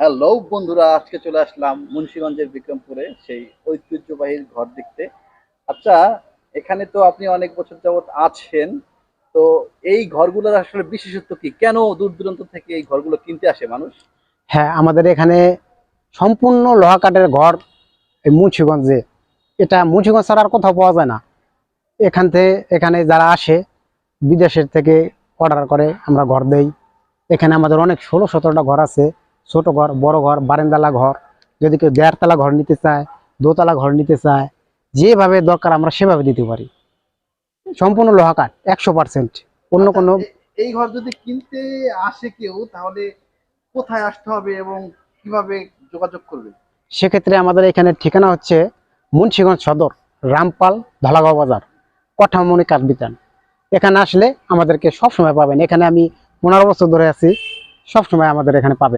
Hello বন্ধুরা, আজকে চলে আসলাম মুন্সিগঞ্জের বিক্রমপুরে সেই ঐতিহ্যবাহী ঘর দেখতে। আচ্ছা, এখানে তো আপনি অনেক বছর যাবত আছেন, তো এই ঘরগুলোর আসলে বিশেষত্ব কি? কেন দূর দূরান্ত থেকে এই ঘরগুলো কিনতে আসে মানুষ? হ্যাঁ, আমাদের এখানে সম্পূর্ণ লোহা কাঠের ঘর। এই মুন্সিগঞ্জে, এটা মুন্সিগঞ্জ ছাড়া আর কোথাও পাওয়া যায় না। এখানে যারা আসে বিদেশের থেকে অর্ডার করে, আমরা ঘর দেই। এখানে আমাদের অনেক 16-17টা ঘর আছে। ছোট ঘর, বড় ঘর, বারান্দালা ঘর। যদি কেউ দেড়তলা ঘর নিতে চায়, দোতলা ঘর নিতে চায়, যেভাবে দরকার আমরা সেভাবে দিতে পারি। সম্পূর্ণ লোহা কাঠ, 100%। অন্য আচ্ছা, কোনো এই ঘর যদি কিনতে আসে কেউ, তাহলে কোথায় আসতে হবে এবং কিভাবে যোগাযোগ করবে? সেক্ষেত্রে আমাদের এখানে ঠিকানা হচ্ছে মুন্সিগঞ্জ সদর, রামপাল, ধলাগাঁও বাজার, কঠামনি কাঠ বিতান। এখানে আসলে আমাদেরকে সবসময় পাবেন। এখানে আমি 15 বছর ধরে আছি, সবসময় আমাদের এখানে পাবেন।